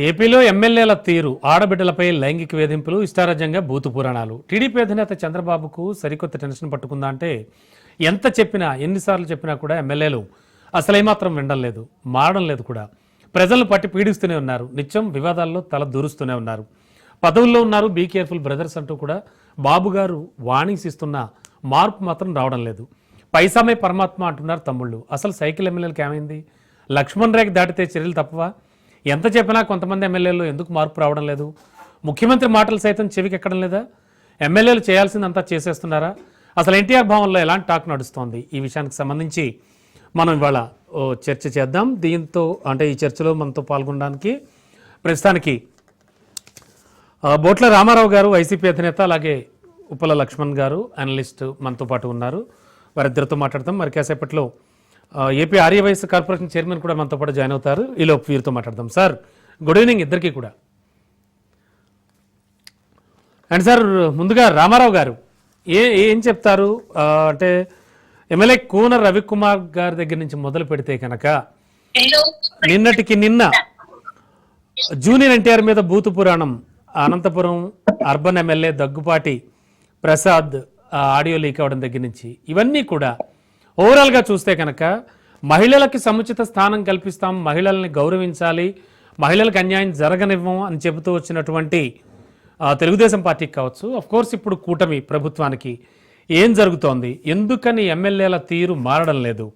ఏపీలో ఎమ్మెల్యేల తీరు, ఆడబిడ్డలపై లైంగిక వేధింపులు, ఇష్టారాజ్యంగా బూతు పురాణాలు. టీడీపీ అధినేత చంద్రబాబుకు సరికొత్త టెన్షన్ పట్టుకుందా అంటే ఎంత చెప్పినా, ఎన్నిసార్లు చెప్పినా కూడా ఎమ్మెల్యేలు అసలు ఏమాత్రం వినడం లేదు, మారడం లేదు కూడా. ప్రజలను పట్టి పీడిస్తూనే ఉన్నారు, నిత్యం వివాదాల్లో తల దూరుస్తూనే ఉన్నారు. పదవుల్లో ఉన్నారు, బీ కేర్ఫుల్ బ్రదర్స్ అంటూ కూడా బాబు గారు వార్నింగ్స్ ఇస్తున్న మార్పు మాత్రం రావడం లేదు. పైసామే పరమాత్మ అంటున్నారు తమ్ముళ్ళు. అసలు సైకిల్ ఎమ్మెల్యేలకు ఏమైంది? లక్ష్మణ్ రేఖ దాటితే చర్యలు తప్పవా? ఎంత చెప్పినా కొంతమంది ఎమ్మెల్యేలు ఎందుకు మార్పు రావడం లేదు? ముఖ్యమంత్రి మాటలు సైతం చెవికి ఎక్కడం లేదా? ఎమ్మెల్యేలు చేయాల్సిందంతా చేసేస్తున్నారా? అసలు ఎన్టీఆర్ భవన్లో ఎలాంటి టాక్ నడుస్తోంది? ఈ విషయానికి సంబంధించి మనం ఇవాళ చర్చ చేద్దాం. దీంతో అంటే ఈ చర్చలో మనతో పాల్గొనడానికి ప్రస్తుతానికి బోట్ల రామారావు గారు, వైసీపీ అధినేత, అలాగే ఉప్పల లక్ష్మణ్ గారు అనలిస్ట్ మనతో పాటు ఉన్నారు. వారిద్దరితో మాట్లాడతాం. మరి కాసేపట్లో ఏపీ ఆర్యవైశ్య కార్పొరేషన్ చైర్మన్ కూడా మనతో పాటు జాయిన్ అవుతారు. ఈలోపు వీరితో మాట్లాడదాం. సార్, గుడ్ ఈవినింగ్ ఇద్దరికీ కూడా. అండ్ సార్, ముందుగా రామారావు గారు ఏం చెప్తారు? అంటే ఎమ్మెల్యే కూన రవికుమార్ గారి దగ్గర నుంచి మొదలు పెడితే కనుక నిన్నటికి నిన్న జూనియర్ ఎన్టీఆర్ మీద బూతు పురాణం, Anantapuram urban MLA Daggubati Prasad audio leak అవడం దగ్గర నుంచి ఇవన్నీ కూడా ఓవరాల్గా చూస్తే కనుక మహిళలకి సముచిత స్థానం కల్పిస్తాం, మహిళల్ని గౌరవించాలి, మహిళలకు అన్యాయం జరగనివ్వం అని చెబుతూ వచ్చినటువంటి తెలుగుదేశం పార్టీకి కావచ్చు, అఫ్కోర్స్ ఇప్పుడు కూటమి ప్రభుత్వానికి ఏం జరుగుతోంది? ఎందుకని ఎమ్మెల్యేల తీరు మారడం లేదు?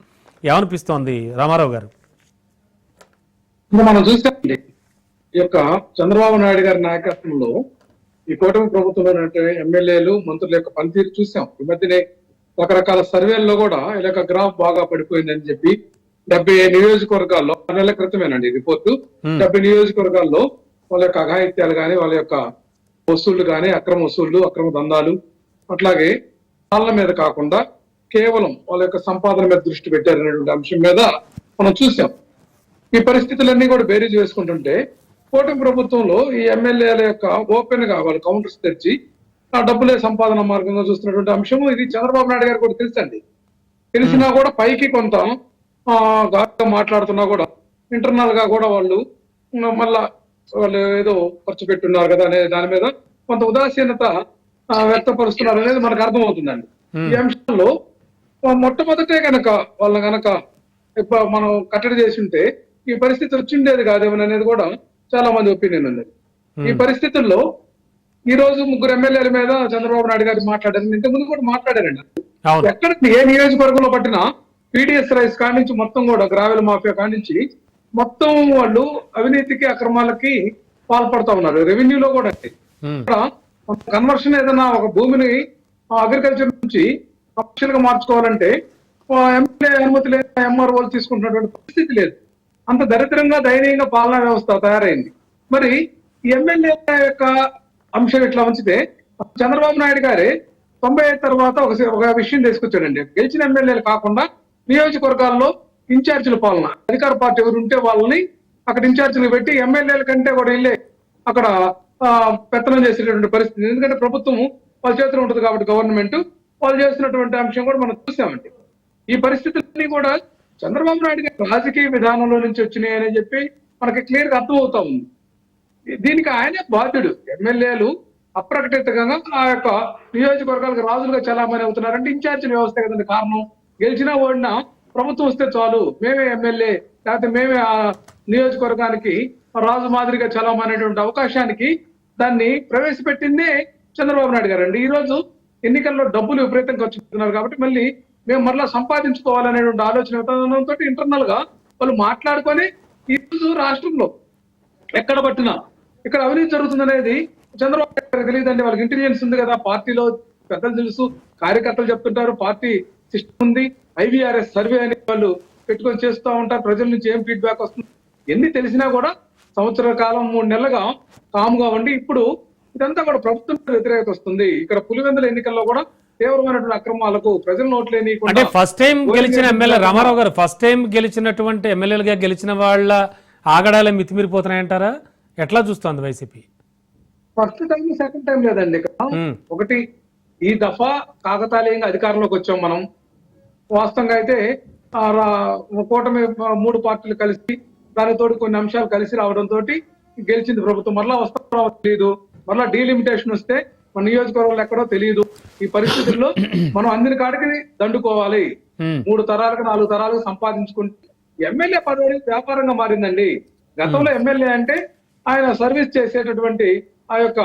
ఏమనిపిస్తోంది రామారావు గారు? మనం చూసామండి, ఈ యొక్క చంద్రబాబు నాయుడు గారి నాయకత్వంలో ఈ కూటమి ప్రభుత్వంలో ఎమ్మెల్యేలు, మంత్రుల యొక్క పనితీరు చూసాం. ఈ మధ్యనే రకరకాల సర్వేల్లో కూడా ఇలా గ్రాఫ్ బాగా పడిపోయిందని చెప్పి 70 నియోజకవర్గాల్లో, 6 నెలల క్రితమేనండి రిపోర్టు, 70 నియోజకవర్గాల్లో వాళ్ళ యొక్క అఘాయిత్యాలు కానీ, వాళ్ళ యొక్క వసూళ్లు కానీ, అక్రమ వసూళ్లు, అక్రమ దందాలు, అట్లాగే వాళ్ళ మీద కాకుండా కేవలం వాళ్ళ యొక్క సంపాదన మీద దృష్టి పెట్టారనేటువంటి అంశం మీద మనం చూసాం. ఈ పరిస్థితులన్నీ కూడా బేరీజ్ వేసుకుంటుంటే కూటమి ప్రభుత్వంలో ఈ ఎమ్మెల్యేల యొక్క ఓపెన్ గా వాళ్ళు కౌంటర్స్ తెరిచి ఆ డబ్బులే సంపాదన మార్గంగా చూస్తున్నటువంటి అంశము ఇది చంద్రబాబు నాయుడు గారికి కూడా తెలుసండి. తెలిసినా కూడా పైకి కొంత ఘాటుగా మాట్లాడుతున్నా కూడా ఇంటర్నల్ గా కూడా వాళ్ళు మళ్ళా వాళ్ళు ఏదో ఖర్చు పెట్టున్నారు కదా అనే దాని మీద కొంత ఉదాసీనత వ్యక్తపరుస్తున్నారు అనేది మనకు అర్థమవుతుందండి. ఈ అంశంలో మొట్టమొదటే కనుక వాళ్ళని కనుక మనం కట్టడి చేసి ఉంటే ఈ పరిస్థితి వచ్చిండేది కాదేమో అనేది కూడా చాలా మంది ఒపీనియన్ ఉంది. ఈ పరిస్థితుల్లో ఈ రోజు 3 ఎమ్మెల్యేల మీద చంద్రబాబు నాయుడు గారు మాట్లాడారు. ఇంతకుముందు కూడా మాట్లాడారండి. ఎక్కడ ఏ నియోజకవర్గంలో పట్టినా పీడిఎస్ రైస్ కానించి మొత్తం కూడా గ్రావెల్ మాఫియా కానించి మొత్తం వాళ్ళు అవినీతికి, అక్రమాలకి పాల్పడతా ఉన్నారు. రెవెన్యూలో కూడా కన్వర్షన్ ఏదైనా ఒక భూమిని అగ్రికల్చర్ నుంచి కమర్షియల్ గా మార్చుకోవాలంటే ఎమ్మెల్యే అనుమతి లేదు, ఎంఆర్ఓలు తీసుకుంటున్నటువంటి పరిస్థితి లేదు. అంత దరిద్రంగా, దయనీయంగా పాలనా వ్యవస్థ తయారైంది. మరి ఈ ఎమ్మెల్యే యొక్క అంశం ఇట్లా ఉంచితే చంద్రబాబు నాయుడు గారే 95 తర్వాత ఒక విషయం తీసుకొచ్చాడండి. గెలిచిన ఎమ్మెల్యేలు కాకుండా నియోజకవర్గాల్లో ఇన్ఛార్జీల పాలన, అధికార పార్టీ ఎవరు ఉంటే వాళ్ళని అక్కడ ఇన్ఛార్జీలు పెట్టి ఎమ్మెల్యేల కంటే కూడా వెళ్ళే అక్కడ పెత్తనం చేసేటటువంటి పరిస్థితి. ఎందుకంటే ప్రభుత్వం వాళ్ళ చేతిలో ఉంటుంది కాబట్టి గవర్నమెంట్ వాళ్ళు చేస్తున్నటువంటి అంశం కూడా మనం చూసామండి. ఈ పరిస్థితులన్నీ కూడా చంద్రబాబు నాయుడు గారి రాజకీయ విధానంలో నుంచి వచ్చినాయి అని చెప్పి మనకి క్లియర్ గా అర్థమవుతా ఉంది. దీనికి ఆయనే బాధ్యుడు. ఎమ్మెల్యేలు అప్రకటితంగా ఆ యొక్క నియోజకవర్గాలకు రాజులుగా చలామణి అవుతున్నారంటే ఇన్ఛార్జీల వ్యవస్థ కదండి కారణం. గెలిచినా ఓడినా ప్రభుత్వం వస్తే చాలు, మేమే ఎమ్మెల్యే లేకపోతే మేమే ఆ నియోజకవర్గానికి రాజు మాదిరిగా చలామనేటువంటి అవకాశానికి దాన్ని ప్రవేశపెట్టిందే చంద్రబాబు నాయుడు గారు అండి. ఈ రోజు ఎన్నికల్లో డబ్బులు విపరీతం ఖర్చు పెడుతున్నారు కాబట్టి మళ్ళీ మేము మరలా సంపాదించుకోవాలనేటువంటి ఆలోచన విధానంతో ఇంటర్నల్ గా వాళ్ళు మాట్లాడుకొని ఈ రోజు రాష్ట్రంలో ఎక్కడ పట్టినా ఇక్కడ అవినీతి జరుగుతుందనేది చంద్రబాబు నాయుడు తెలియదండి. వాళ్ళకి ఇంటెలిజెన్స్ ఉంది కదా, పార్టీలో పెద్దలు తెలుసు, కార్యకర్తలు చెప్తుంటారు, పార్టీ సిస్టమ్ ఉంది, ఐవీఆర్ఎస్ సర్వే అనే వాళ్ళు పెట్టుకొని చేస్తూ ఉంటారు, ప్రజల నుంచి ఏం ఫీడ్బ్యాక్ వస్తుంది ఎన్ని తెలిసినా కూడా సంవత్సర కాలం 3 నెలలుగా కామ్గా ఉండి ఇప్పుడు ఇదంతా కూడా ప్రభుత్వం వ్యతిరేకత వస్తుంది. ఇక్కడ పులివెందుల ఎన్నికల్లో కూడా తీవ్రమైనటువంటి అక్రమాలకు ప్రజల నోట్లేని అంటే ఫస్ట్ టైం గెలిచిన ఎమ్మెల్యే రామారావు గారు, ఫస్ట్ టైం గెలిచినటువంటి ఎమ్మెల్యేలుగా గెలిచిన వాళ్ళ ఆగడాలే మితిమీరిపోతున్నాయంటారా? ఎట్లా చూస్తోంది YCP? First time, second time లేదండి. ఒకటి, ఈ దఫా కాకతాళీయంగా అధికారంలోకి వచ్చాం మనం. వాస్తవంగా అయితే కూటమి 3 పార్టీలు కలిసి దానితోటి కొన్ని అంశాలు కలిసి రావడంతో గెలిచింది ప్రభుత్వం, మరలా వస్తారో తెలియదు, మరలా డీలిమిటేషన్ వస్తే మన నియోజకవర్గంలో ఎక్కడో తెలియదు. ఈ పరిస్థితుల్లో మనం అందిన కాడికి దండుకోవాలి. 3 తరాలకు 4 తరాలకు సంపాదించుకుంటే ఎమ్మెల్యే పదవి వ్యాపారంగా మారిందండి. గతంలో ఎమ్మెల్యే అంటే ఆయన సర్వీస్ చేసేటటువంటి ఆ యొక్క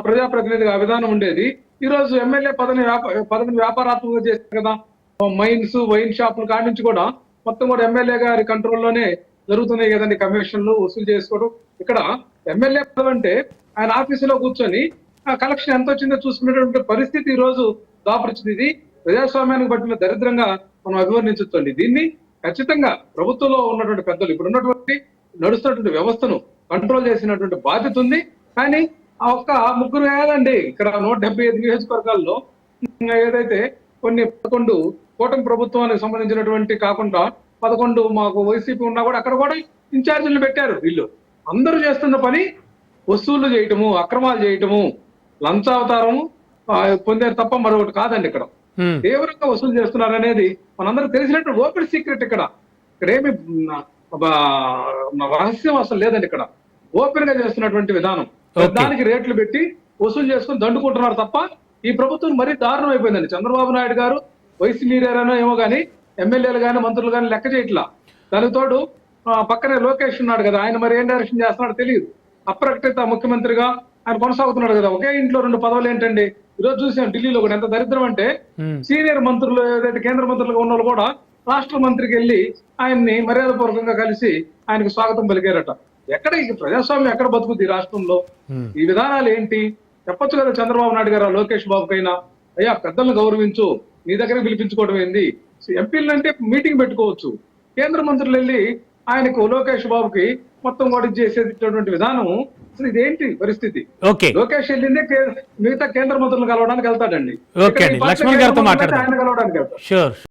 ప్రజాప్రతినిధిగా విధానం ఉండేది. ఈ రోజు ఎమ్మెల్యే పదవిని వ్యాపారాత్మకంగా చేస్తారు కదా. మైన్స్, వైన్ షాపులు కాడి నుంచి కూడా మొత్తం కూడా ఎమ్మెల్యే గారి కంట్రోల్లోనే జరుగుతున్నాయి కదండి. కమిషన్లు వసూలు చేసుకోవడం. ఇక్కడ ఎమ్మెల్యే పదవి అంటే ఆయన ఆఫీసులో కూర్చొని ఆ కలెక్షన్ ఎంత వచ్చిందో చూసుకునేటువంటి పరిస్థితి ఈ రోజు దాపురించింది. ఇది ప్రజాస్వామ్యానికి పట్టిన దరిద్రంగా మనం అభివర్ణించొచ్చండి. దీన్ని ఖచ్చితంగా ప్రభుత్వంలో ఉన్నటువంటి పెద్దలు, ఇప్పుడు ఉన్నటువంటి నడుస్తున్నటువంటి వ్యవస్థను కంట్రోల్ చేసినటువంటి బాధ్యత ఉంది. కానీ ఆ ఒక్క ముగ్గురు వేయాలండి. ఇక్కడ 175 నియోజకవర్గాల్లో ఏదైతే కొన్ని 11 కూటమి ప్రభుత్వానికి సంబంధించినటువంటి కాకుండా 11 మాకు వైసీపీ ఉన్నా కూడా అక్కడ కూడా ఇన్ఛార్జీలు పెట్టారు. వీళ్ళు అందరూ చేస్తున్న పని వసూళ్లు చేయటము, అక్రమాలు చేయటము, లంచావతారము పొందారు తప్ప మరొకటి కాదండి. ఇక్కడ తీవ్రంగా వసూలు చేస్తున్నారు అనేది మనందరూ తెలిసినట్టు ఓపెన్ సీక్రెట్. ఇక్కడ ఏమి రహస్యం అసలు లేదండి. ఇక్కడ ఓపెన్ గా చేస్తున్నటువంటి విధానం. దానికి రేట్లు పెట్టి వసూలు చేసుకుని దండుకుంటున్నారు తప్ప ఈ ప్రభుత్వం మరీ దారుణం అయిపోయిందండి. చంద్రబాబు నాయుడు గారు వయసు మీరేనో ఏమో గానీ ఎమ్మెల్యేలు గానీ మంత్రులు గానీ లెక్క చేయట్లా. దానికి తోడు పక్కనే లోకేష్ ఉన్నాడు కదా, ఆయన మరి ఏం డైరెక్షన్ చేస్తున్నాడో తెలియదు. అప్రకటిత ముఖ్యమంత్రిగా ఆయన కొనసాగుతున్నాడు కదా. ఒకే ఇంట్లో 2 పదవులు ఏంటండి. ఈరోజు చూసాం ఢిల్లీలో కూడా ఎంత దరిద్రం అంటే సీనియర్ మంత్రులు ఏదైతే కేంద్ర మంత్రులుగా ఉన్న వాళ్ళు కూడా రాష్ట్ర మంత్రికి వెళ్ళి ఆయన్ని మర్యాదపూర్వకంగా కలిసి ఆయనకు స్వాగతం పలికారట. ఎక్కడ ఈ ప్రజాస్వామ్యం ఎక్కడ బతుకుద్ది ఈ రాష్ట్రంలో? ఈ విధానాలు ఏంటి చెప్పొచ్చు కదా చంద్రబాబు నాయుడు గారు, లోకేష్ బాబుకైనా. అయ్యా పెద్దలను గౌరవించు, నీ దగ్గర పిలిపించుకోవడం ఏంది? ఎంపీలు అంటే మీటింగ్ పెట్టుకోవచ్చు. కేంద్ర మంత్రులు వెళ్ళి ఆయనకు లోకేష్ బాబుకి మొత్తం కూడా చేసేటటువంటి విధానం అసలు ఇదేంటి పరిస్థితి? లోకేష్ వెళ్ళిందే మిగతా కేంద్ర మంత్రులు కలవడానికి వెళ్తాడండి. లక్ష్మణ్ గారితో మాట్లాడదాం. ఆయన కలవడానికి వెళ్తాడు.